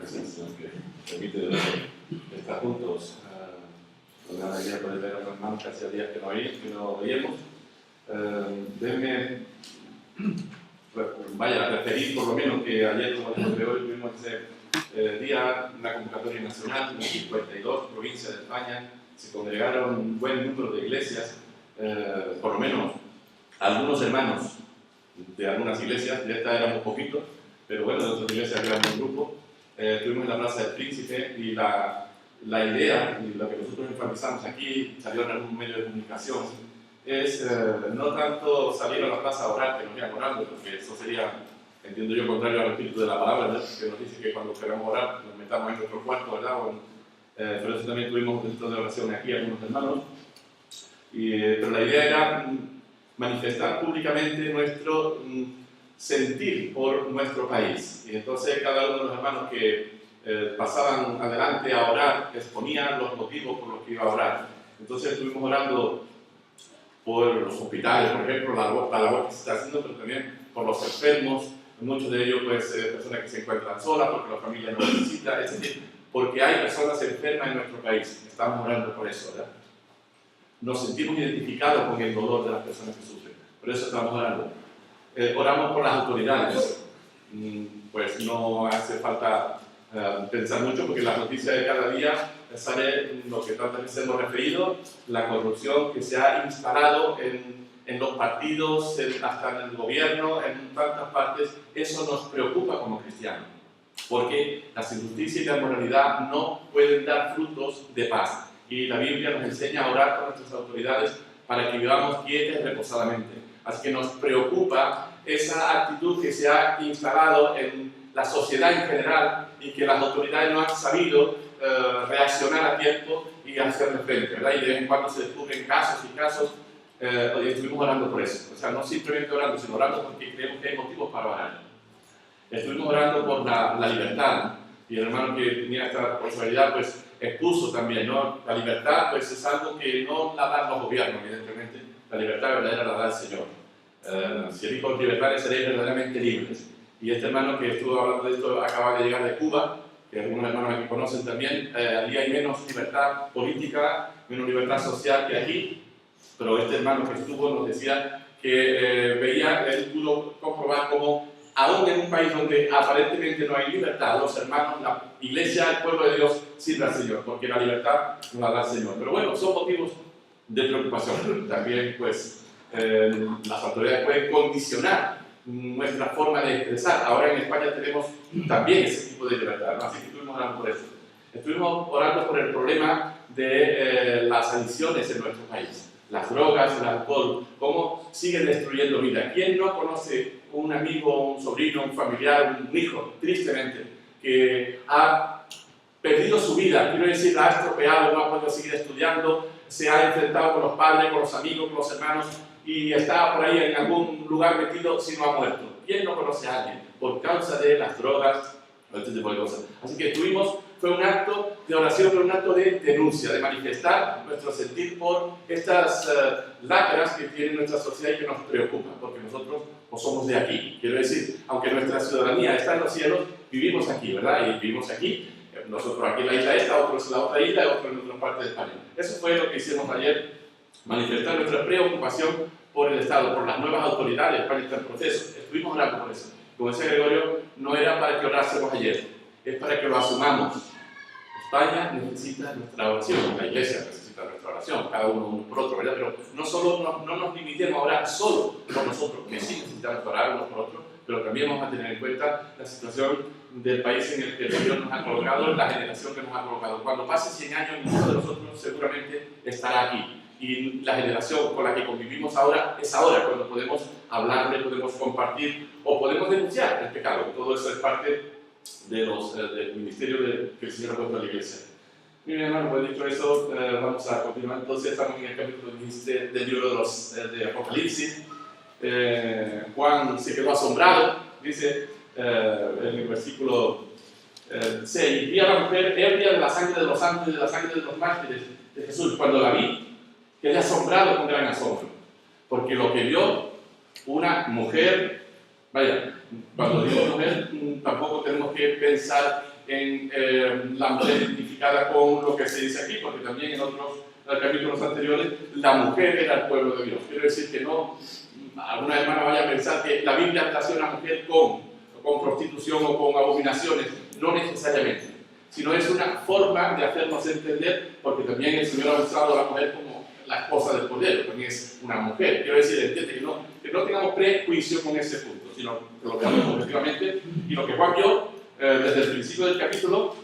presencia, que permite estar juntos. Con la alegría poder ver a los hermanos que hacía días que no veíamos. Déjenme referir por lo menos que ayer, como les conté hoy, tuvimos ese día, una convocatoria nacional en 52 provincias de España. Se congregaron un buen número de iglesias, por lo menos algunos hermanos de algunas iglesias, de esta éramos poquitos, pero bueno, de otras iglesias éramos un grupo. Estuvimos en la Plaza del Príncipe y la idea, y lo que nosotros enfatizamos aquí, salió en algún medio de comunicación, es no tanto salir a la plaza a orar, que nos vayan orando, porque eso sería, entiendo yo, contrario al espíritu de la palabra, ¿verdad? Que nos dice que cuando queramos orar nos metamos en nuestro cuarto, ¿verdad? Pero eso también tuvimos dentro de oración aquí algunos hermanos. Pero la idea era manifestar públicamente nuestro sentir por nuestro país. Y entonces cada uno de los hermanos que pasaban adelante a orar exponían los motivos por los que iba a orar. Entonces estuvimos orando por los hospitales, por ejemplo, la labor que se está haciendo, pero también por los enfermos, muchos de ellos pues personas que se encuentran solas porque la familia no necesita, es decir, porque hay personas enfermas en nuestro país. Estamos orando por eso, ¿verdad? Nos sentimos identificados con el dolor de las personas que sufren, por eso estamos orando. Oramos por las autoridades, pues no hace falta pensar mucho porque la noticia de cada día sale lo que tantas veces hemos referido, la corrupción que se ha instalado en los partidos, hasta en el gobierno, en tantas partes. Eso nos preocupa como cristianos, porque las injusticias y la inmoralidad no pueden dar frutos de paz. Y la Biblia nos enseña a orar por nuestras autoridades para que vivamos quietos y reposadamente. Así que nos preocupa esa actitud que se ha instalado en la sociedad en general y que las autoridades no han sabido reaccionar a tiempo y hacerle frente, ¿verdad? Y de vez en cuando se descubren casos y casos, y estuvimos orando por eso. O sea, no simplemente orando, sino orando porque creemos que hay motivos para orar. Estuvimos orando por la libertad, y el hermano que tenía esta responsabilidad, pues expuso también, ¿no? La libertad, pues es algo que no la dan los gobiernos, evidentemente. La libertad verdadera la da el Señor. Si elijo libertades, seréis verdaderamente libres. Y este hermano que estuvo hablando de esto acaba de llegar de Cuba, que algunos hermanos aquí conocen también. Allí hay menos libertad política, menos libertad social que aquí, pero este hermano que estuvo nos decía que él pudo comprobar cómo, aún en un país donde aparentemente no hay libertad, los hermanos, la iglesia, el pueblo de Dios sirve al Señor, porque la libertad nos la da el Señor. Pero bueno, son motivos de preocupación. También, pues, las autoridades pueden condicionar nuestra forma de expresar. Ahora en España tenemos también ese tipo de libertad, ¿no? Así que estuvimos orando por eso. Estuvimos orando por el problema de las adicciones en nuestro país, las drogas, el alcohol, cómo siguen destruyendo vida. ¿Quién no conoce un amigo, un sobrino, un familiar, un hijo, tristemente, que ha perdido su vida, quiero decir, la ha estropeado, no ha podido seguir estudiando, se ha enfrentado con los padres, con los amigos, con los hermanos, y está por ahí en algún lugar metido si no ha muerto? ¿Quién no conoce a alguien por causa de las drogas o este tipo de cosas? Así que fue un acto de oración, pero un acto de denuncia, de manifestar nuestro sentir por estas lacras que tiene nuestra sociedad y que nos preocupan, porque nosotros no somos de aquí. Quiero decir, aunque nuestra ciudadanía está en los cielos, vivimos aquí, ¿verdad? Y vivimos aquí, nosotros aquí en la isla esta, otros en la otra isla y otros en otra parte de España. Eso fue lo que hicimos ayer, manifestar nuestra preocupación por el Estado, por las nuevas autoridades para este proceso. Estuvimos orando por eso. Como decía Gregorio, no era para que orásemos ayer, es para que lo asumamos. España necesita nuestra oración, la Iglesia necesita nuestra oración, cada uno por otro, ¿verdad? Pero no nos limitemos a orar solo por nosotros, que sí necesitamos orar unos por otros, pero también vamos a tener en cuenta la situación del país en el que el Señor nos ha colocado, la generación que nos ha colocado. Cuando pase 100 años, ninguno de nosotros seguramente estará aquí. Y la generación con la que convivimos ahora es ahora, cuando podemos hablarle, podemos compartir o podemos denunciar el pecado. Todo eso es parte del ministerio que el Señor ha puesto en la Iglesia. Bien, hermano, pues dicho eso, vamos a continuar. Entonces, estamos en el capítulo del libro de Apocalipsis. Juan se quedó asombrado, dice en el versículo 6: vi a la mujer ebria de la sangre de los santos y de la sangre de los mártires de Jesús. Cuando la vi, quedé asombrado con gran asombro, porque lo que vio una mujer, vaya, cuando digo mujer, tampoco tenemos que pensar en la mujer identificada con lo que se dice aquí, porque también en otros capítulos anteriores la mujer era el pueblo de Dios. Quiero decir que no, alguna hermana vaya a pensar que la Biblia relaciona a la mujer con prostitución o con abominaciones, no necesariamente, sino es una forma de hacernos entender, porque también el Señor ha mostrado a la mujer como la esposa del Cordero, también es una mujer. Quiero decir, entiende, que no tengamos prejuicio con ese punto, sino que lo veamos objetivamente. Y lo que Juan vio desde el principio del capítulo,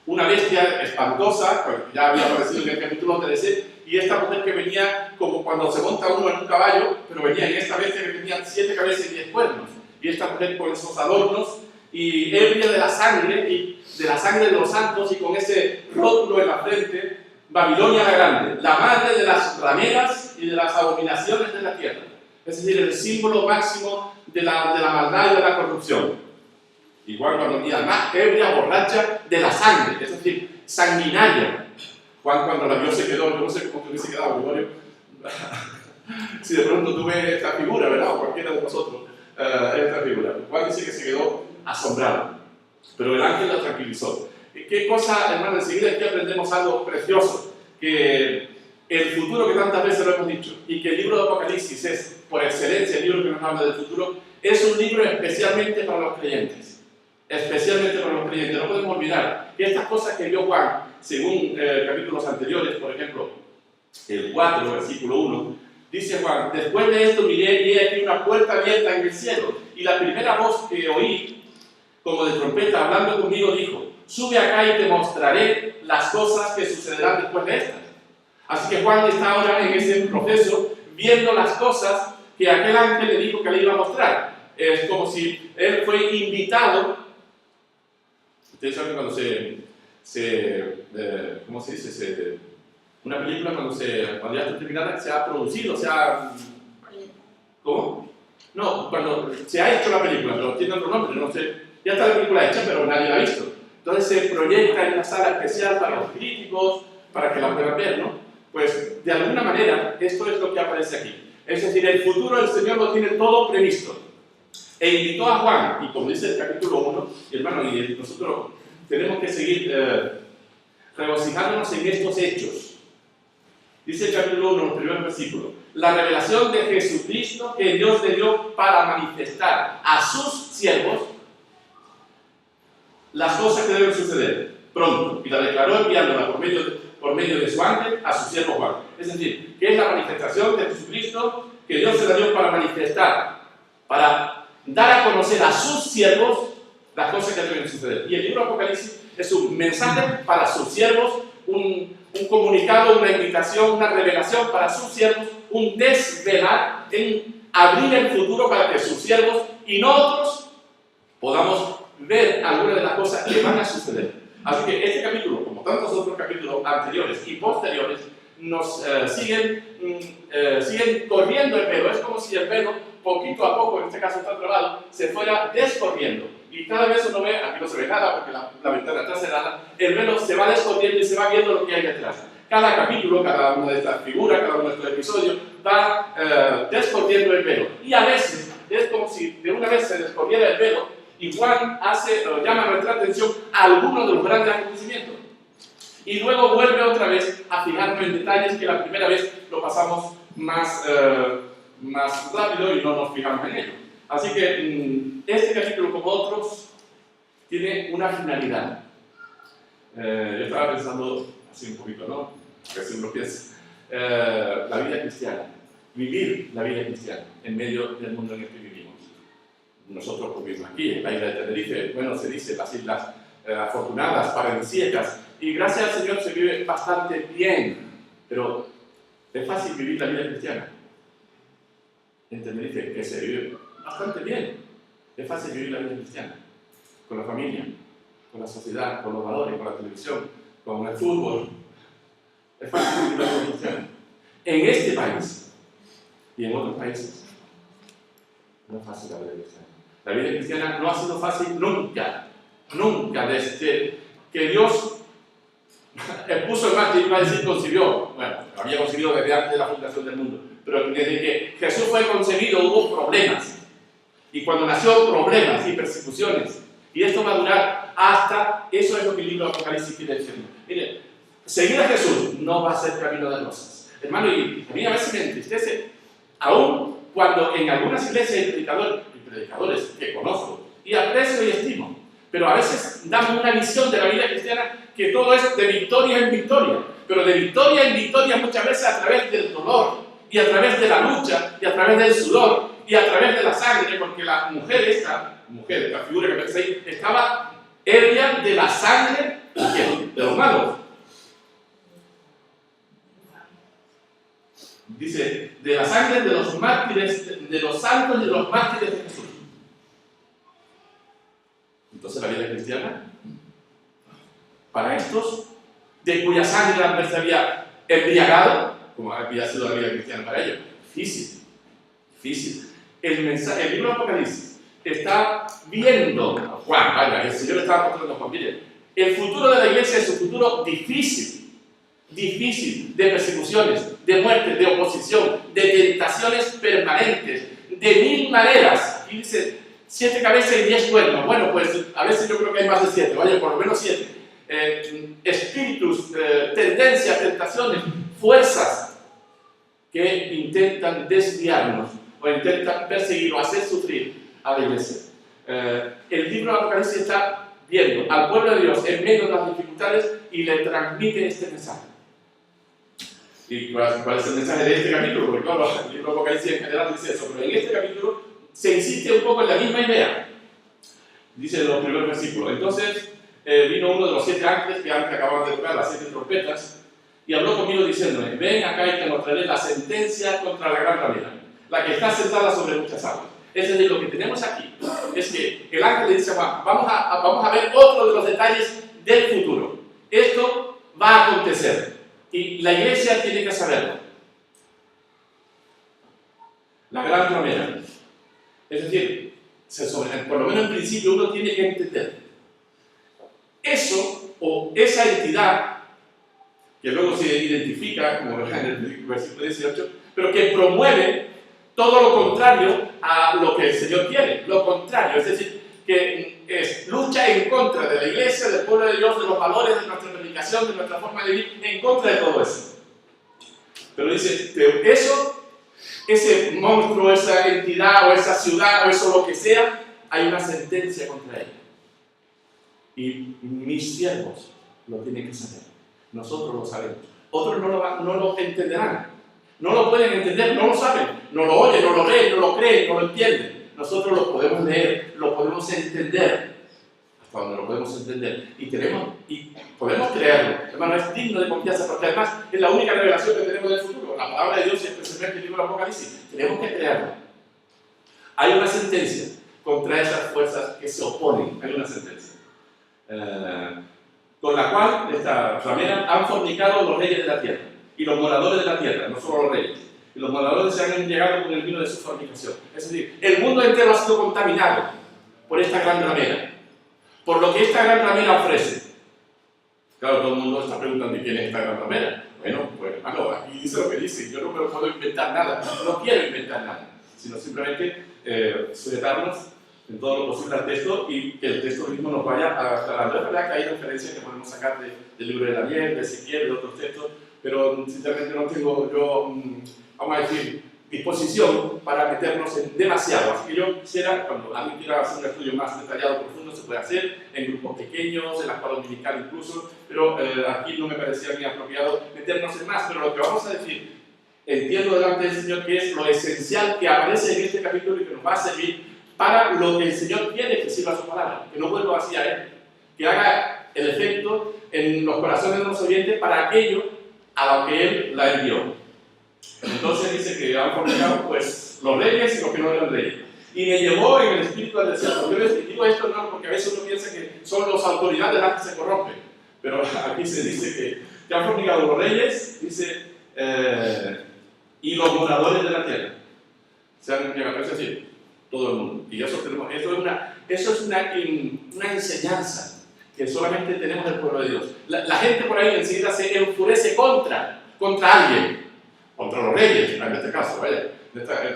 una bestia espantosa, que ya había aparecido en el capítulo 13, y esta mujer que venía como cuando se monta uno en un caballo, pero venía en esta bestia que tenía 7 cabezas y 10 cuernos, y esta mujer con esos adornos, y ebria de la sangre, y de la sangre de los santos, y con ese rótulo en la frente, Babilonia la Grande, la madre de las rameras y de las abominaciones de la tierra. Es decir, el símbolo máximo de la maldad y de la corrupción. Igual cuando decía más ebria, borracha de la sangre, es decir, sanguinaria. Juan cuando la vio se quedó, yo no sé cómo te hubiese quedado, Gregorio. Si de pronto tuve esta figura, ¿verdad? O cualquiera de nosotros, esta figura. Juan dice que se quedó asombrado, pero el ángel la tranquilizó. ¿Qué cosa, hermano? Enseguida aquí aprendemos algo precioso, que el futuro que tantas veces lo hemos dicho, y que el libro de Apocalipsis es, por excelencia, el libro que nos habla del futuro, es un libro especialmente para los creyentes. Especialmente para los creyentes. No podemos olvidar que estas cosas que vio Juan, según capítulos anteriores, por ejemplo, el 4, versículo 1, dice Juan: después de esto miré y he aquí una puerta abierta en el cielo, y la primera voz que oí, como de trompeta hablando conmigo, dijo: sube acá y te mostraré las cosas que sucederán después de estas. Así que Juan está ahora en ese proceso, viendo las cosas que aquel ángel le dijo que le iba a mostrar. Es como si él fue invitado. Ustedes saben cuando ¿cómo se dice? Una película cuando ya está terminada, se ha producido, ¿cómo? No, cuando se ha hecho la película, pero tiene otro nombre, no sé. Ya está la película hecha, pero nadie la ha visto. Entonces se proyecta en una sala especial para los críticos, para que la puedan ver, ¿no? Pues de alguna manera, esto es lo que aparece aquí. Es decir, el futuro del Señor lo tiene todo previsto. E invitó a Juan, y como dice el capítulo 1, y hermano, y nosotros tenemos que seguir regocijándonos en estos hechos. Dice el capítulo 1, el primer versículo: la revelación de Jesucristo que Dios le dio para manifestar a sus siervos las cosas que deben suceder pronto, y la declaró enviándola por medio de su ángel a su siervo Juan. Es decir, que es la manifestación de Jesucristo que Dios se la dio para manifestar, para dar a conocer a sus siervos las cosas que deben suceder. Y el libro de Apocalipsis es un mensaje para sus siervos, un comunicado, una invitación, una revelación para sus siervos, un desvelar, en abrir el futuro para que sus siervos y nosotros podamos ver algunas de las cosas que van a suceder. Así que este capítulo, como tantos otros capítulos anteriores y posteriores, nos siguen corriendo el velo. Es como si el velo, poquito a poco, en este caso está trabado, se fuera descorriendo. Y cada vez uno ve, aquí no se ve nada porque la ventana está cerrada, el velo se va descorriendo y se va viendo lo que hay detrás. Cada capítulo, cada una de estas figuras, cada uno de estos episodios va descorriendo el velo. Y a veces es como si de una vez se descorriera el velo y Juan llama nuestra atención a algunos de los grandes acontecimientos. Y luego vuelve otra vez a fijarnos en detalles que la primera vez lo pasamos más rápido y no nos fijamos en ello. Así que este capítulo, como otros, tiene una finalidad. Yo estaba pensando así un poquito, ¿no? Que así uno piensa. La vida cristiana, vivir la vida cristiana en medio del mundo en el que vivimos. Nosotros vivimos aquí, en la isla de Tenerife, bueno, se dice las islas afortunadas, paradisíacas, y gracias al Señor se vive bastante bien, pero es fácil vivir la vida cristiana. En Tenerife, que se vive bastante bien, es fácil vivir la vida cristiana, con la familia, con la sociedad, con los valores, con la televisión, con el fútbol. Es fácil vivir la vida cristiana. En este país y en otros países, no es fácil la vida cristiana. La vida cristiana no ha sido fácil nunca, desde que Dios puso en marcha, iba a decir concibió, bueno, había concebido desde antes de la fundación del mundo, pero desde que Jesús fue concebido hubo problemas, y cuando nació problemas y persecuciones, y esto va a durar hasta, eso es lo que el libro de Apocalipsis quiere decirnos. Mire, seguir a Jesús no va a ser camino de rosas. Hermano, y a mí a veces me entristece, aún cuando en algunas iglesias hay predicadores que conozco y aprecio y estimo, pero a veces damos una visión de la vida cristiana que todo es de victoria en victoria, pero de victoria en victoria muchas veces a través del dolor y a través de la lucha y a través del sudor y a través de la sangre, porque la esta figura que ves ahí, estaba ebria de la sangre de los malos. Dice, de la sangre de los mártires, de los santos y de los mártires de Jesús. Entonces la vida cristiana, para estos, de cuya sangre la mujer se había embriagado, como había sido la vida cristiana para ellos, difícil. El libro de Apocalipsis está viendo a Juan, vaya, el Señor estaba mostrando a Juan, mire, el futuro de la iglesia es un futuro difícil, de persecuciones, de muerte, de oposición, de tentaciones permanentes, de 1000 maneras. Aquí dice 7 cabezas y 10 cuernos. Bueno, pues a veces yo creo que hay más de 7, vaya, por lo menos 7. Espíritus, tendencias, tentaciones, fuerzas que intentan desviarnos o intentan perseguir o hacer sufrir a la iglesia. El libro de Apocalipsis está viendo al pueblo de Dios en medio de las dificultades y le transmite este mensaje. ¿Y cuál es el mensaje de este capítulo? Porque claro, el libro de Apocalipsis en general dice eso, pero en este capítulo se insiste un poco en la misma idea. Dice en los primeros versículos. Entonces vino uno de los 7 ángeles que antes acababan de tocar las 7 trompetas y habló conmigo diciéndome: ven acá y te mostraré la sentencia contra la gran ramera, la que está sentada sobre muchas aguas. Es decir, lo que tenemos aquí es que el ángel le dice a Juan: vamos a ver otro de los detalles del futuro. Esto va a acontecer y la iglesia tiene que saberlo. La gran ramera. Es decir, por lo menos en principio uno tiene que entender eso o esa entidad que luego se identifica, como en el versículo 18, pero que promueve todo lo contrario a lo que el Señor quiere, lo contrario, es decir, que lucha en contra de la iglesia, del pueblo de Dios, de los valores de nuestra predicación, de nuestra forma de vivir, en contra de todo eso. Pero dice, ese monstruo, esa entidad, o esa ciudad, o eso lo que sea, hay una sentencia contra ella. Y mis siervos lo tienen que saber. Nosotros lo sabemos. Otros no lo entenderán. No lo pueden entender, no lo saben. No lo oyen, no lo leen, no lo creen, no lo entienden. Nosotros lo podemos leer, lo podemos entender. Hasta donde lo podemos entender. Y podemos creerlo. Hermano, es digno de confianza, porque además es la única revelación que tenemos del futuro. La palabra de Dios y especialmente el libro de Apocalipsis. Tenemos que creerlo. Hay una sentencia contra esas fuerzas que se oponen. Hay una sentencia. Con la cual esta ramera han fornicado los reyes de la tierra y los moradores de la tierra, no solo los reyes. Y los moradores se han embriagado con el vino de su fornicación. Es decir, el mundo entero ha sido contaminado por esta gran ramera, por lo que esta gran ramera ofrece. Claro, todo el mundo está preguntando: ¿quién es esta gran ramera? Bueno, pues hermano, aquí dice lo que dice. Yo no me puedo inventar nada, no quiero inventar nada, sino simplemente sujetarnos en todo lo posible al texto y que el texto mismo nos vaya aclarando. Es verdad que hay referencias que podemos sacar del libro de Daniel, de Ezequiel, de otros textos, pero sinceramente no tengo yo, vamos a decir, disposición para meternos en demasiado. Así que yo quisiera, cuando alguien quiera hacer un estudio más detallado, profundo, se puede hacer en grupos pequeños, en la escuela dominical incluso, pero aquí no me parecía muy apropiado meternos en más. Pero lo que vamos a decir, entiendo delante del Señor que es lo esencial que aparece en este capítulo y que nos va a servir para lo que el Señor quiere que sirva su palabra, que no vuelva así a Él, que haga el efecto en los corazones de los oyentes para aquello a lo que Él la envió. Entonces dice que han fornicado pues los reyes y los que no eran reyes. Y me llevó en el espíritu al desierto. Yo les digo esto no porque a veces uno piensa que son las autoridades las que se corrompen, pero aquí se dice que han fornicado los reyes, dice, y los moradores de la tierra. Se han embriagado, es decir, todo el mundo. Y eso es una enseñanza que solamente tenemos del pueblo de Dios. La gente por ahí enseguida se enfurece contra alguien, contra los reyes, en este caso, ¿vale?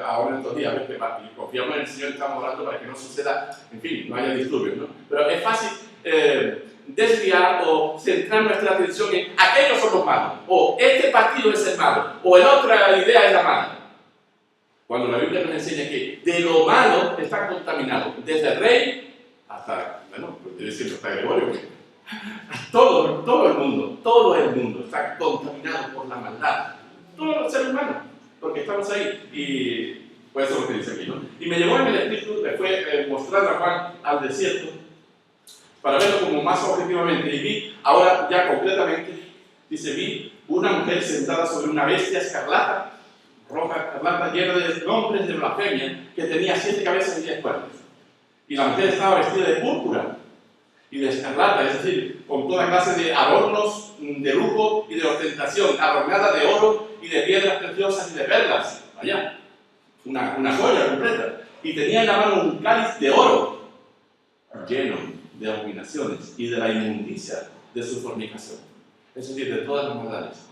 Ahora en estos días, y confiamos en el Señor y estamos orando para que no suceda, en fin, no haya disturbios, ¿no? Pero es fácil desviar o centrar nuestra atención en aquellos son los malos, o este partido es el malo, o en otra idea es la mala. Cuando la Biblia nos enseña que de lo malo está contaminado, desde el rey hasta, bueno, quiero decir hasta Gregorio, todo el mundo está contaminado por la maldad. Todos los seres humanos, porque estamos ahí. Y pues eso es lo que dice aquí, ¿no? Y me llevó en el espíritu, le fue mostrando a Juan al desierto, para verlo como más objetivamente. Y vi, ahora ya concretamente, dice, vi una mujer sentada sobre una bestia escarlata, roja escarlata, llena de nombres de blasfemia, que tenía 7 cabezas y 10 cuernos. Y la mujer estaba vestida de púrpura y de escarlata, es decir, con toda clase de adornos de lujo y de ostentación, adornada de oro y de piedras preciosas y de perlas. Vaya, una joya completa. Y tenía en la mano un cáliz de oro lleno de abominaciones y de la inmundicia de su fornicación, es decir, de todas las maldades.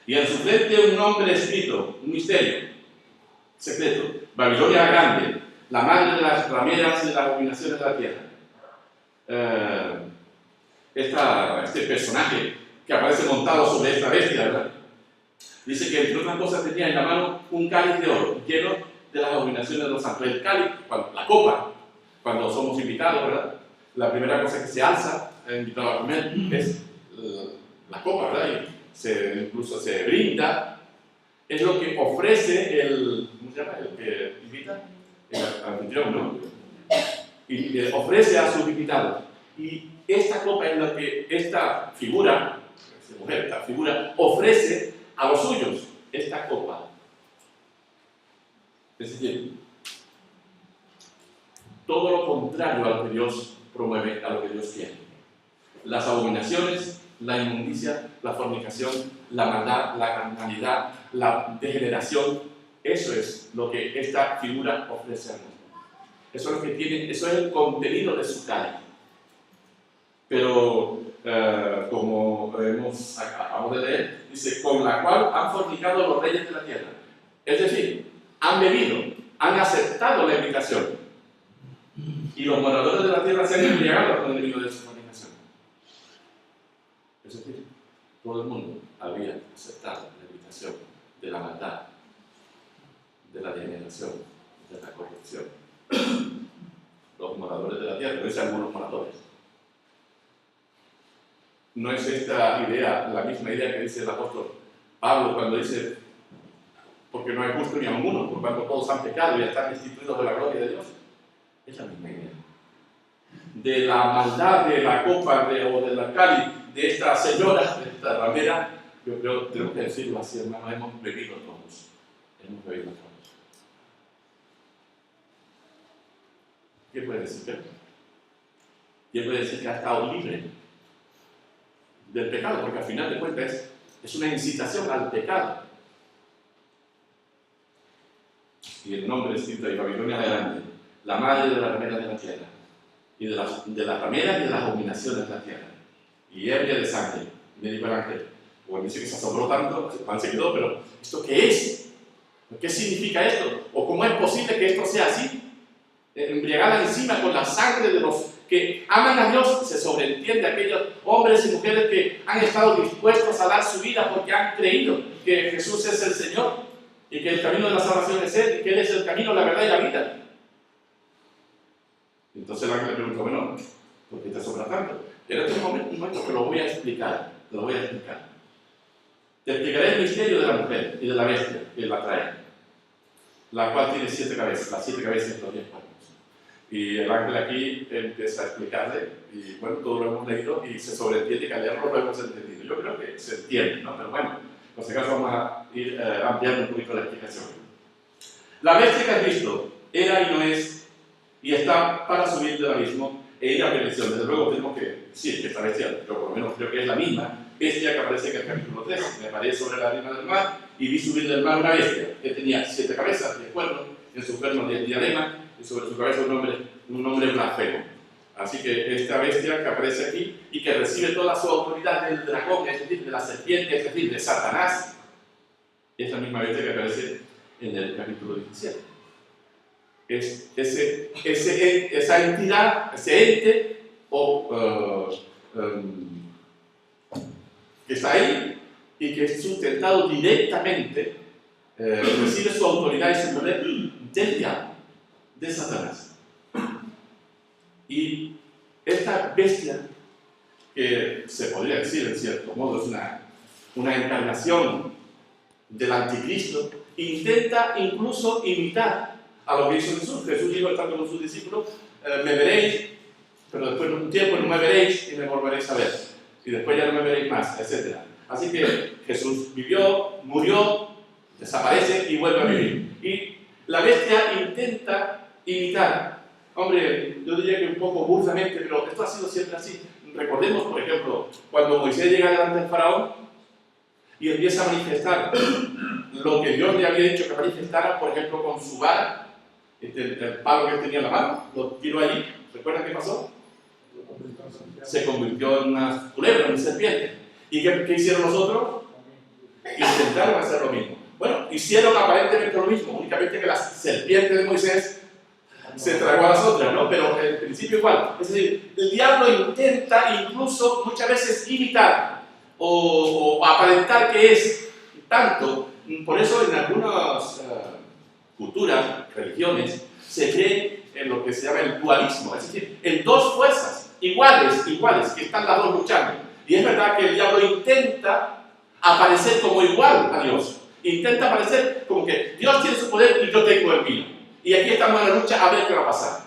Y en su frente un nombre escrito, un misterio secreto: Babilonia Grande, la madre de las rameras y de las abominaciones de la tierra. Este personaje que aparece montado sobre esta bestia, ¿verdad? Dice que entre otras cosas tenía en la mano un cáliz de oro lleno de las abominaciones de los santos. El cáliz, la copa, cuando somos invitados, ¿verdad? La primera cosa que se alza, invitado a comer, es la copa, ¿verdad? Y incluso se brinda. Es lo que ofrece ¿cómo se llama? El que invita, el anfitrión, ¿no? Y ofrece a sus invitados. Y esta copa es lo que esta figura ofrece a los suyos, esta copa. Es decir, todo lo contrario a lo que Dios promueve, a lo que Dios quiere. Las abominaciones, la inmundicia, la fornicación, la maldad, la carnalidad, la degeneración, eso es lo que esta figura ofrece al mundo. Eso es lo que tiene, eso es el contenido de su cáliz. Pero, como acabamos de leer, dice, con la cual han fornicado los reyes de la tierra. Es decir, han bebido, han aceptado la invitación. Y los moradores de la tierra se han embriagado con el vino de su fornicación. Es decir, todo el mundo había aceptado la invitación de la maldad, de la degeneración, de la corrupción. Los moradores de la tierra, no dicen algunos moradores. No es esta idea, la misma idea que dice el apóstol Pablo cuando dice, porque no hay justo ni aun uno, por cuanto todos han pecado y están destituidos de la gloria de Dios. Es la misma idea. De la maldad de la copa o de la cáliz de esta señora, de esta ramera, yo creo, tenemos que decirlo así, hermano, hemos bebido todos. Hemos bebido todos. ¿Qué puede decir que? ¿Qué puede decir que ha estado libre del pecado? Porque al final de cuentas es una incitación al pecado. Y el nombre escrito ahí, Babilonia Grande, la madre de las rameras de la tierra, y de las rameras y de las abominaciones de la tierra, y ebria de sangre. Y me dijo el ángel, bueno, dice que se asombró tanto, se quedó, pero ¿esto qué es? ¿Qué significa esto? ¿O cómo es posible que esto sea así? Embriagada encima con la sangre de los que aman a Dios. Se sobreentiende aquellos hombres y mujeres que han estado dispuestos a dar su vida porque han creído que Jesús es el Señor y que el camino de la salvación es Él y que Él es el camino, la verdad y la vida. Entonces el ángel le preguntó, bueno, ¿por qué te asombra tanto? Pero este momento que lo voy a explicar, Te explicaré el misterio de la mujer y de la bestia que la trae, la cual tiene 7 cabezas, las 7 cabezas y los 10 cuernos. Y el ángel aquí empieza a explicarle, y bueno, todo lo hemos leído y se sobreentiende que al leerlo lo hemos entendido. Yo creo que se entiende, ¿no? Pero bueno, por si acaso vamos a ir ampliando un poquito la explicación. La bestia que has visto era y no es, y está para subir del abismo e ir a perdición. Desde luego tenemos que decir que esta bestia, yo por lo menos creo que es la misma bestia que aparece en el capítulo 3. Me paré sobre la arena del mar y vi subir del mar una bestia que tenía 7 cabezas, 10 cuernos, en su cuerno 10 diademas, y sobre su cabeza un nombre blasfemo. Así que esta bestia que aparece aquí y que recibe toda su autoridad del dragón, es decir, de la serpiente, es decir, de Satanás, es la misma bestia que aparece en el capítulo 17. Es esa entidad, ese ente que está ahí y que es sustentado directamente, recibe su autoridad y su poder del diablo, de Satanás. Y esta bestia, que se podría decir en cierto modo es una encarnación del anticristo, intenta incluso imitar a lo que hizo Jesús. Jesús dijo estando con sus discípulos, me veréis, pero después de un tiempo no me veréis y me volveréis a ver. Y después ya no me veréis más, etc. Así que Jesús vivió, murió, desaparece y vuelve a vivir. Y la bestia intenta imitar. Hombre, yo diría que un poco burdamente, pero esto ha sido siempre así. Recordemos, por ejemplo, cuando Moisés llega delante del faraón y empieza a manifestar lo que Dios le había dicho que manifestara, por ejemplo, con su vara, el palo que él tenía en la mano, lo tiró allí. ¿Recuerdan qué pasó? Se convirtió en una culebra, en una serpiente. ¿Y qué hicieron los otros? Intentaron hacer lo mismo. Bueno, hicieron aparentemente lo mismo, únicamente que la serpiente de Moisés se tragó a las otras, ¿no? Pero el principio igual. Es decir, el diablo intenta incluso muchas veces imitar o aparentar que es tanto. Por eso en algunas culturas, religiones, se cree en lo que se llama el dualismo, es decir, en dos fuerzas iguales, que están las dos luchando. Y es verdad que el diablo intenta aparecer como igual a Dios. Intenta aparecer como que Dios tiene su poder y yo tengo el mío. Y aquí estamos en la lucha a ver qué va a pasar.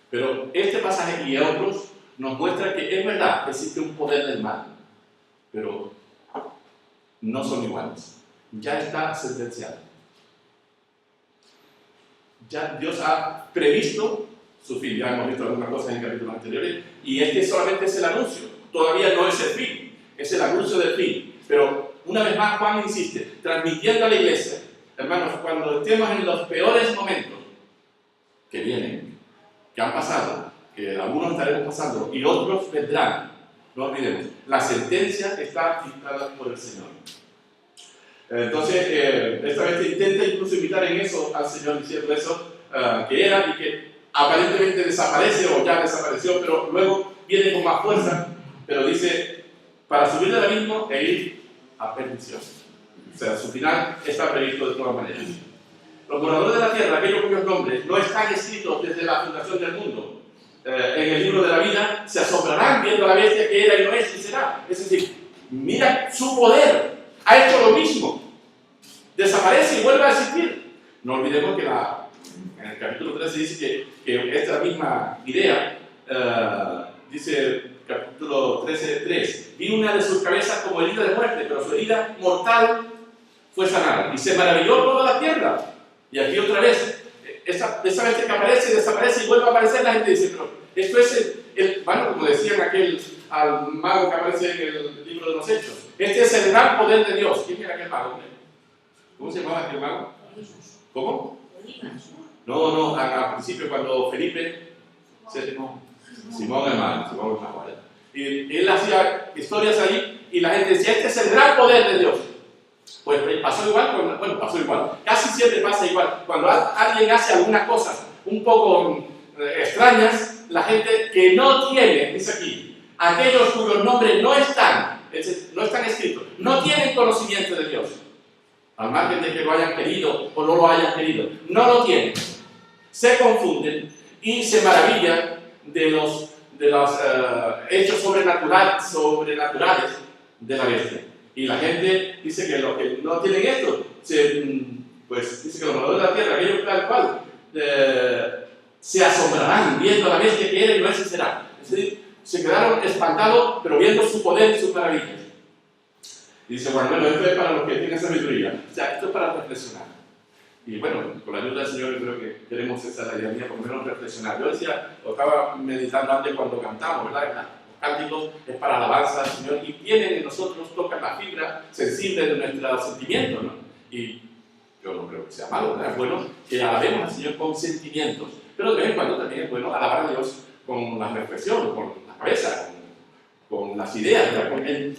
Pero este pasaje y otros nos muestra que es verdad que existe un poder del mal, pero no son iguales. Ya está sentenciado. Ya Dios ha previsto su fin. Ya hemos visto algunas cosas en capítulos anteriores. Y este solamente es el anuncio. Todavía no es el fin. Es el anuncio del fin. Pero una vez más Juan insiste, transmitiendo a la iglesia, hermanos, cuando estemos en los peores momentos que vienen, que han pasado, que algunos estaremos pasando y otros vendrán, no olvidemos, la sentencia está dictada por el Señor. Entonces, esta vez intenta incluso imitar en eso al Señor diciendo eso, que era y que aparentemente desaparece o ya desapareció, pero luego viene con más fuerza, pero dice, para subir del abismo e ir a perdición. O sea, su final está previsto de todas maneras. Los moradores de la tierra, aquellos cuyos nombres no están escritos desde la fundación del mundo, en el libro de la vida, se asombrarán viendo a la bestia que era y no es y será. Es decir, mira su poder, ha hecho lo mismo, desaparece y vuelve a existir. No olvidemos que en el capítulo 13 dice que esta misma idea, dice capítulo 13:3, vi una de sus cabezas como herida de muerte, pero su herida mortal fue sanada y se maravilló toda la tierra. Y aquí otra vez, esa vez que aparece, desaparece y vuelve a aparecer, la gente dice, pero esto es bueno, como decían al mago que aparece en el libro de los Hechos, este es el gran poder de Dios. ¿Quién era aquel mago? ¿Cómo se llamaba aquel mago? ¿Cómo? No, al principio cuando Felipe Simón el mago, ¿verdad? Y él hacía historias ahí y la gente decía, este es el gran poder de Dios. Pues pasó igual, casi siempre pasa igual. Cuando alguien hace algunas cosas un poco extrañas, la gente que no tiene, dice aquí, aquellos cuyos nombres no están escritos, no tienen conocimiento de Dios, al margen de que lo hayan querido o no lo hayan querido, no lo tienen, se confunden y se maravillan de los hechos sobrenaturales de la bestia. Y la gente dice que los que no tienen esto, pues dice que los moradores de la tierra, aquellos tal cual, se asombrarán viendo a la bestia que era y no es y será. Es decir, se quedaron espantados, pero viendo su poder y sus maravillas. Y dice, bueno, esto es para los que tienen sabiduría. O sea, esto es para reflexionar. Y bueno, con la ayuda del Señor, yo creo que queremos esa idea mía, por lo menos reflexionar. Yo decía, lo estaba meditando antes cuando cantamos, ¿verdad? Cánticos es para alabanza al Señor y vienen en nosotros, tocan la fibra sensible de nuestros sentimientos, ¿no? Y yo no creo que sea malo, ¿verdad? Es bueno que alabemos al Señor con sentimientos, pero de vez en cuando también es bueno alabar a Dios con la reflexión, con la cabeza, con las ideas,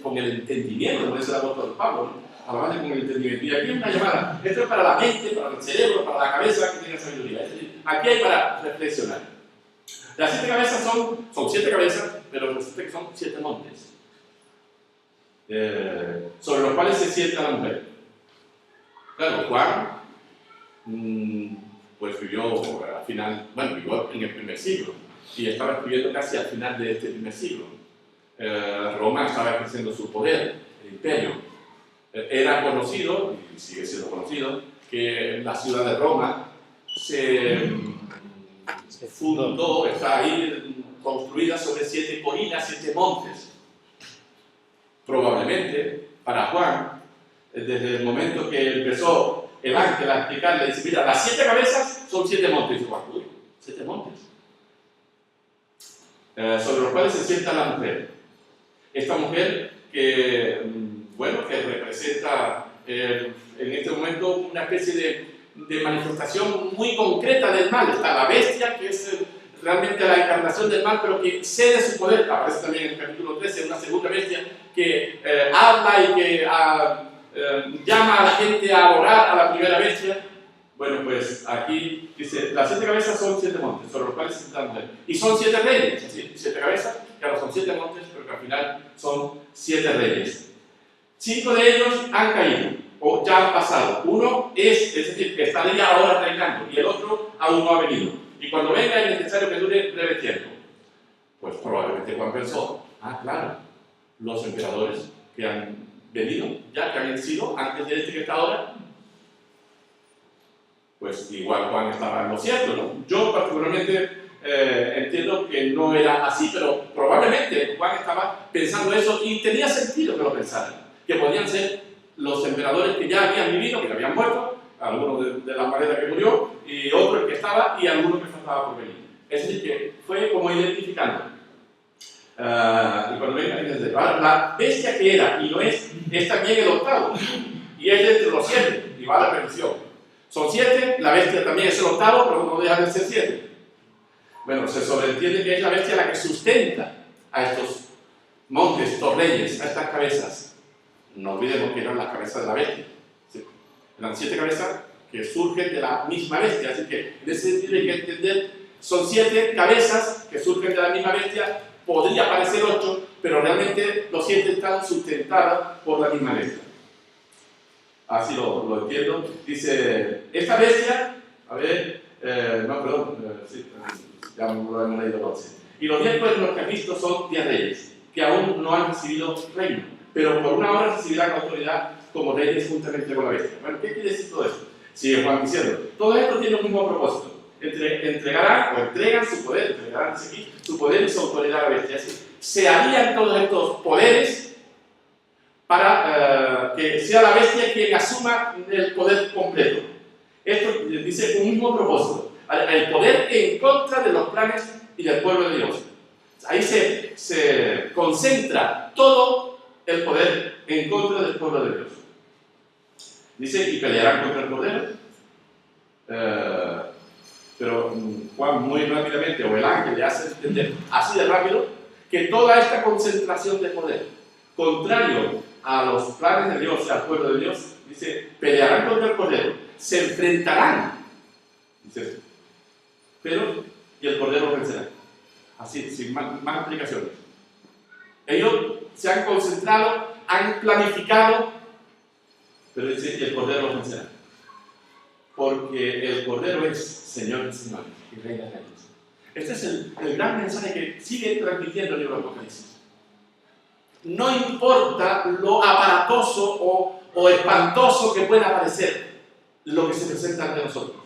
con el entendimiento, como dice el apóstol Pablo, ¿no? Alabarle con el entendimiento. Y aquí hay una llamada, esto es para la mente, para el cerebro, para la cabeza que tiene sabiduría. Es decir, aquí hay para reflexionar. Las 7 cabezas son 7 cabezas, pero resulta que son 7 montes, sobre los cuales se sienta la mujer. Claro, Juan, pues vivió al final, bueno, vivió en el primer siglo, y estaba escribiendo casi al final de este primer siglo. Roma estaba ejerciendo su poder, el imperio. Era conocido, y sigue siendo conocido, que la ciudad de Roma se fundó, está ahí construida sobre 7 colinas, 7 montes. Probablemente, para Juan, desde el momento que empezó el ángel a explicarle, dice, mira, las 7 cabezas son 7 montes. Y dice, Juan, uy, 7 montes. Sobre los cuales se sienta la mujer. Esta mujer que, bueno, que representa en este momento una especie de manifestación muy concreta del mal. Está la bestia, que es realmente la encarnación del mal, pero que cede su poder. Aparece también en el capítulo 13 una segunda bestia que habla y que llama a la gente a adorar a la primera bestia. Bueno, pues aquí dice, las 7 cabezas son 7 montes, sobre los cuales se sienta la mujer. Y son 7 reyes, es decir, 7 cabezas, claro, son 7 montes, pero que al final son 7 reyes. 5 de ellos han caído, o ya han pasado. Uno es decir, que estaría ahora reinando, y el otro aún no ha venido. Y cuando venga es necesario que dure breve tiempo. Pues probablemente Juan pensó, claro, los emperadores que han venido, ya que han sido antes de este que está ahora, pues igual Juan estaba en lo cierto, ¿no? Yo particularmente entiendo que no era así, pero probablemente Juan estaba pensando eso y tenía sentido que lo pensara, que podían ser los emperadores que ya habían vivido, que habían muerto, algunos de la manera que murió, y otro el que estaba, y alguno que faltaba por venir. Es decir, que fue como identificando. Y cuando venga, la bestia que era y no es también el octavo, y es entre los 7, y va a la perdición. Son 7, la bestia también es el octavo, pero no deja de ser 7. Bueno, se sobreentiende que es la bestia la que sustenta a estos montes, estos reyes, a estas cabezas. No olvidemos que eran las cabezas de la bestia. ¿Sí? Eran 7 cabezas que surgen de la misma bestia, así que en ese sentido hay que entender, son 7 cabezas que surgen de la misma bestia, podría parecer 8, pero realmente los 7 están sustentados por la misma bestia. Así lo entiendo. Dice, esta bestia, a ver, no, perdón, sí, ya lo hemos leído entonces. Y los 10 pueblos que han visto son 10 reyes, que aún no han recibido reino, pero por una hora recibirán autoridad como reyes juntamente con la bestia. Bueno, ¿qué quiere decir todo esto? Sigue Juan diciendo, todo esto tiene un mismo propósito. Entregan su poder, entregarán aquí, su poder y su autoridad a la bestia. Así, se harían todos estos poderes para que sea la bestia quien asuma el poder completo. Esto dice un mismo propósito, el poder en contra de los planes y del pueblo de Dios. Ahí se concentra todo el poder en contra del pueblo de Dios. Dice, y pelearán contra el poder, pero Juan muy rápidamente, o el ángel le hace entender así de rápido, que toda esta concentración de poder, contrario a los planes de Dios y al pueblo de Dios, dice, pelearán contra el cordero, se enfrentarán, dice, pero, y el cordero vencerá. Así, sin más explicaciones. Ellos se han concentrado, han planificado, pero dice, y el cordero vencerá. Porque el cordero es Señor de señores y Rey de reyes. Este es el gran mensaje que sigue transmitiendo el libro de Apocalipsis. No importa lo aparatoso o espantoso que pueda parecer lo que se presenta ante nosotros,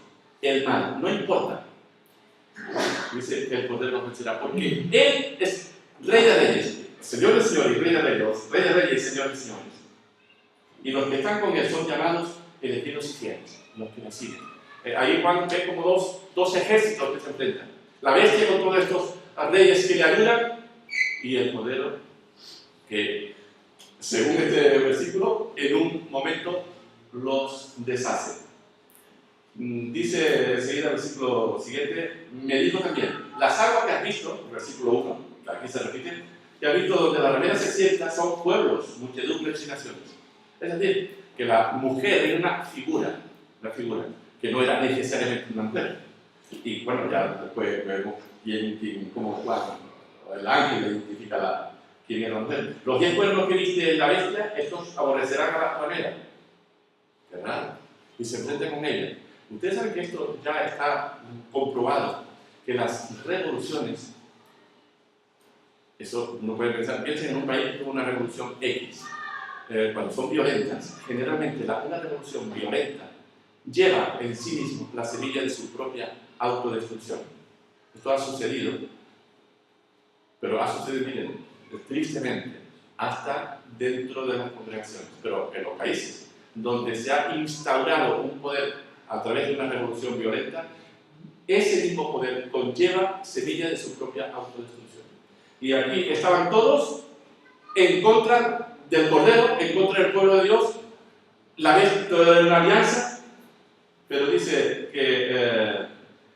el mal, no importa. Dice que el poder nos vencerá, porque Él es Rey de Reyes, Señor de señores y Rey de Reyes, Rey de Reyes y Señor de señores. Y los que están con Él son llamados elegidos y fieles, los que le siguen. Ahí Juan ve como dos ejércitos que se enfrentan. La bestia con todos estos reyes que le ayudan y el poder que, según este versículo, en un momento los deshace. Dice enseguida el versículo siguiente, me dijo también, las aguas que has visto, versículo 1, aquí se repite, que has visto donde la ramera se sienta son pueblos, muchedumbres y naciones. Es decir, que la mujer era una figura, que no era necesariamente una mujer. Y bueno, ya después vemos como Juan, el ángel identifica quién era la mujer. Los 10 cuernos que viste en la bestia, estos aborrecerán a la ramera. Qué raro. Y se enfrentan con ella. Ustedes saben que esto ya está comprobado, que las revoluciones, eso uno puede pensar, piensen en un país como una revolución X, cuando son violentas, generalmente una revolución violenta lleva en sí mismo la semilla de su propia autodestrucción. Esto ha sucedido, pero ha sucedido, miren, tristemente, hasta dentro de las congregaciones, pero en los países donde se ha instaurado un poder a través de una revolución violenta, ese mismo poder conlleva semilla de su propia autodestrucción. Y aquí estaban todos en contra del Cordero, en contra del pueblo de Dios, la alianza, pero dice que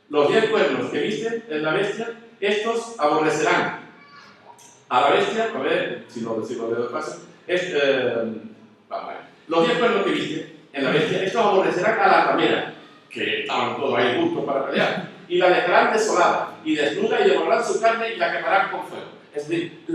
los 10 cuernos que viste en la bestia, estos aborrecerán a la bestia, a ver si lo leo de paso, los 10 cuernos que viste en la bestia, estos aborrecerán a la ramera, que estaban todos ahí juntos para pelear, y la dejarán desolada y desnuda y devorarán su carne y la quemarán con fuego. Es decir,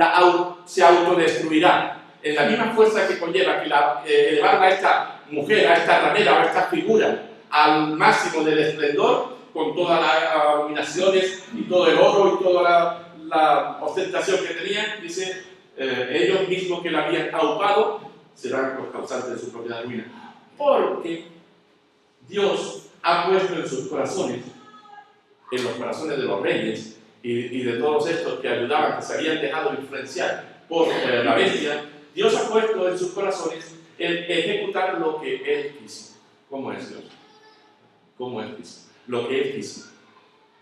se autodestruirá en la misma fuerza que conlleva que elevar a esta mujer, a esta ramera, a esta figura al máximo del esplendor, con todas las abominaciones y todo el oro y toda la ostentación que tenían, dice, ellos mismos que la habían aupado serán los causantes de su propia ruina. Porque Dios ha puesto en sus corazones, en los corazones de los reyes y de todos estos que ayudaban, que se habían dejado influenciar por la bestia, Dios ha puesto en sus corazones el ejecutar lo que Él quiso. ¿Cómo es Dios? ¿Cómo Él quiso? Lo que Él quiso.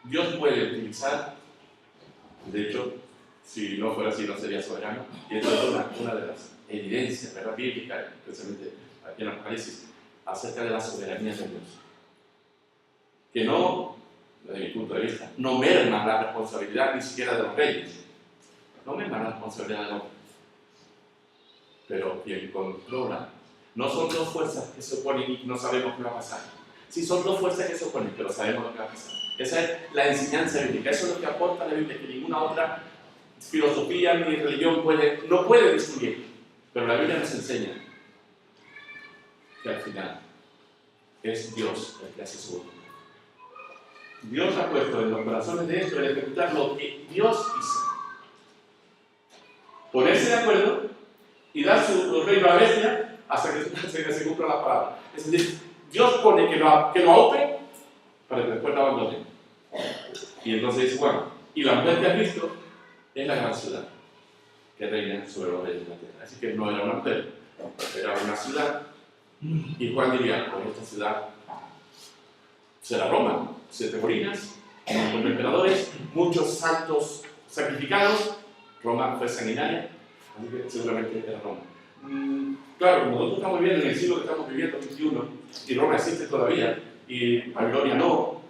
Dios puede utilizar, de hecho, si no fuera así no sería soberano, y esto es una de las evidencias, ¿verdad?, bíblicas, especialmente aquí en Apocalipsis, acerca de la soberanía de Dios. Que no, desde mi punto de vista, no merma la responsabilidad ni siquiera de los reyes. No merma la responsabilidad del hombre. Pero quien controla, no son dos fuerzas que se oponen y no sabemos qué va a pasar. Sí, son dos fuerzas que se oponen, pero sabemos lo que va a pasar. Esa es la enseñanza bíblica. Eso es lo que aporta la Biblia, que ninguna otra filosofía ni religión no puede destruir. Pero la Biblia nos enseña que al final es Dios el que hace su voluntad. Dios ha puesto en los corazones de esto el ejecutar lo que Dios hizo. Ponerse de acuerdo y dar su reino a la bestia hasta que se cumpla la palabra. Es decir, Dios pone que lo aupe para que después lo abandone. Y entonces dice, bueno, y la mujer que has visto es la gran ciudad que reina sobre los reyes de la tierra. Así que no era una mujer, era una ciudad. Y Juan diría, pues esta ciudad será Roma, 7 colinas, un montón de emperadores, muchos santos sacrificados. Roma fue sanguinaria, así que seguramente era Roma. Claro, como nosotros estamos viviendo en el siglo que estamos viviendo, 21, y Roma existe todavía, y Babilonia no,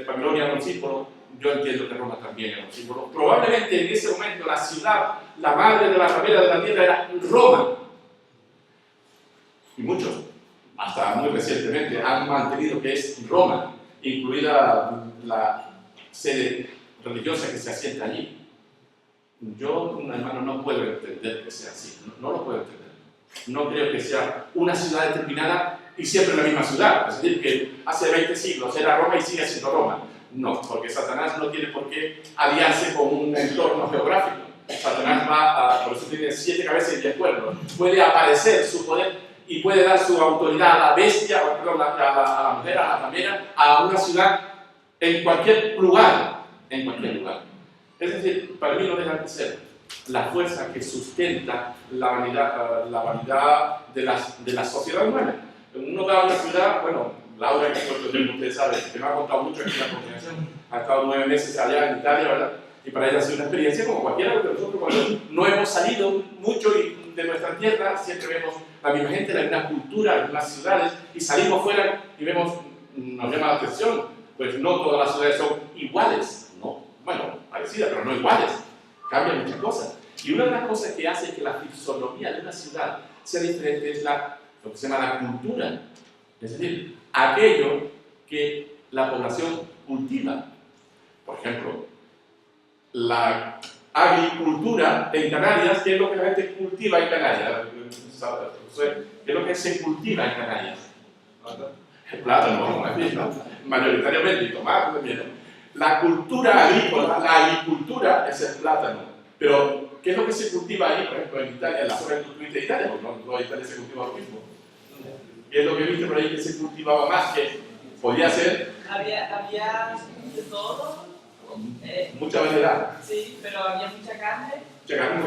Babilonia era un símbolo, yo entiendo que Roma también era un símbolo. Probablemente en ese momento la ciudad, la madre de la ramera de la tierra era Roma. Y muchos, hasta muy recientemente, han mantenido que es Roma, incluida la sede religiosa que se asienta allí. Yo, hermano, no puedo entender que sea así, no lo puedo entender. No creo que sea una ciudad determinada y siempre la misma ciudad. Es decir, que hace 20 siglos era Roma y sigue siendo Roma. No, porque Satanás no tiene por qué aliarse con un entorno geográfico. Satanás por eso tiene 7 cabezas y 10 cuernos. Puede aparecer su poder y puede dar su autoridad a la bestia, perdón, a la mujer, a la ramera, a una ciudad en cualquier lugar. En cualquier lugar. Es decir, para mí no deja de ser la fuerza que sustenta la vanidad de la sociedad humana. Uno va a una ciudad, bueno, Laura, que ustedes saben, que me ha contado mucho aquí en la congregación, ha estado 9 meses allá en Italia, ¿verdad? Y para ella ha sido una experiencia como cualquiera de nosotros cuando no hemos salido mucho de nuestra tierra, siempre vemos la misma gente, la misma cultura, las mismas ciudades, y salimos fuera y vemos, nos llama la atención, pues no todas las ciudades son iguales, ¿no? Bueno, parecidas, pero no iguales, cambian muchas cosas. Y una de las cosas que hace que la fisonomía de una ciudad sea diferente es lo que se llama la cultura, es decir, aquello que la población cultiva. Por ejemplo, la agricultura en Canarias, ¿qué es lo que la gente cultiva en Canarias? ¿Qué es lo que se cultiva en Canarias? El plátano, mayoritariamente, y tomate también. La cultura agrícola, la agricultura es el plátano. Pero, ¿qué es lo que se cultiva ahí? Por ejemplo, en Italia, en la zona que tú tuviste de Italia, porque no en toda Italia se cultiva lo mismo. ¿Qué es lo que viste por ahí que se cultivaba más? Que podía ser. Había de todo. Mucha variedad. Sí, pero había mucha carne. Mucha carne,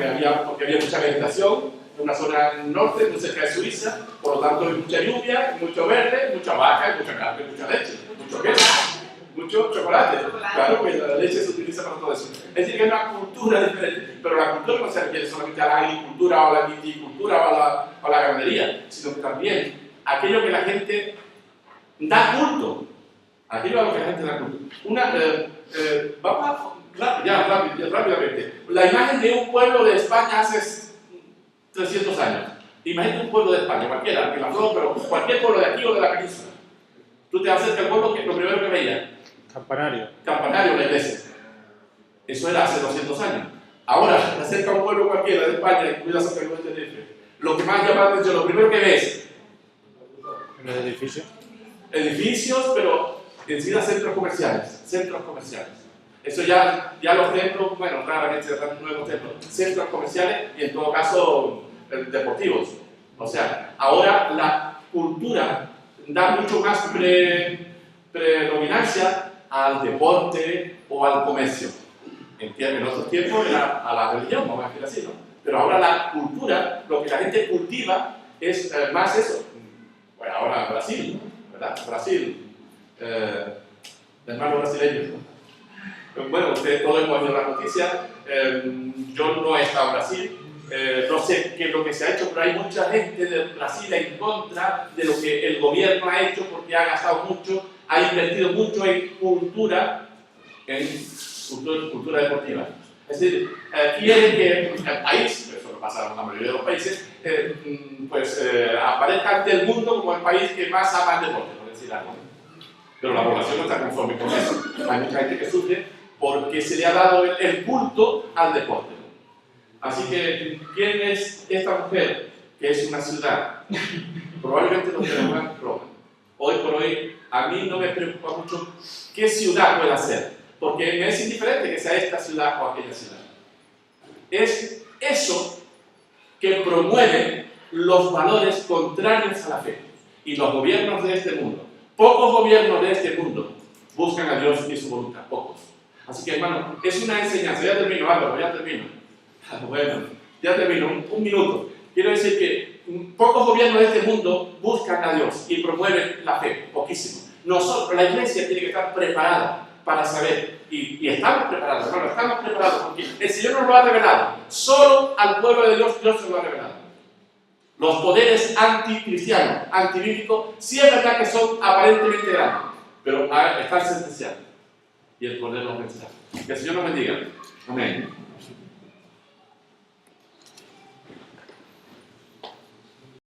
porque había mucha vegetación en una zona norte, muy cerca de Suiza, por lo tanto hay mucha lluvia, mucho verde, mucha vaca, mucha carne, mucha leche, mucho queso, mucho chocolate. Claro, pues la leche se utiliza para todo eso. Es decir, que es una cultura diferente, pero la cultura no se refiere solamente a la agricultura o a la viticultura o a la ganadería, sino que también aquello que la gente da culto. Aquello a lo que la gente da culto. Vamos rápidamente. La imagen de un pueblo de España hace 300 años. Imagínate un pueblo de España, cualquiera, que la flor, pero cualquier pueblo de aquí o de la península. Tú te acercas al pueblo, que lo primero que veías. Campanario. Campanario, la iglesia. Eso era hace 200 años. Ahora, te acercas a un pueblo cualquiera de España, incluida San Carlos de Tenerife. Lo que más llama la atención, lo primero que ves. ¿En los edificios? Edificios, pero enseguida centros comerciales. Centros comerciales. Eso ya los templos, bueno, raramente se dan nuevos templos. Centros comerciales y en todo caso deportivos. O sea, ahora la cultura da mucho más predominancia al deporte o al comercio. En otros tiempos era a la religión, vamos a decir así, ¿no? Pero ahora la cultura, lo que la gente cultiva es más eso. Bueno, ahora Brasil, ¿verdad? Brasil, hermanos brasileños. Bueno, ustedes todos hemos oído la noticia. Yo no he estado en Brasil. No sé qué es lo que se ha hecho, pero hay mucha gente de Brasil en contra de lo que el gobierno ha hecho porque ha gastado mucho, ha invertido mucho en cultura deportiva. Es decir, quieren que el país, eso lo pasa en la mayoría de los países, aparezca ante el mundo como el país que más ama el deporte, por decir algo. Pero la población no está conforme con eso. Hay mucha gente que sufre porque se le ha dado el culto al deporte. Así que, ¿quién es esta mujer? Que es una ciudad. Probablemente lo tenemos en Roma. Hoy por hoy, a mí no me preocupa mucho qué ciudad pueda ser, porque me es indiferente que sea esta ciudad o aquella ciudad. Es eso que promueve los valores contrarios a la fe. Y los gobiernos de este mundo, pocos gobiernos de este mundo, buscan a Dios y su voluntad, pocos. Así que, hermano, es una enseñanza. Ya termino, Álvaro, ya termino. Bueno, ya termino, un minuto. Quiero decir que pocos gobiernos de este mundo buscan a Dios y promueven la fe, poquísimo. Nosotros, la iglesia tiene que estar preparada para saber, y estamos preparados, hermano, estamos preparados porque el Señor nos lo ha revelado. Solo al pueblo de Dios, Dios se lo ha revelado. Los poderes anticristianos, antibíblicos, sí es verdad que son aparentemente grandes, pero están sentenciados. Y el poder los vencerá. Que el Señor nos bendiga. Amén.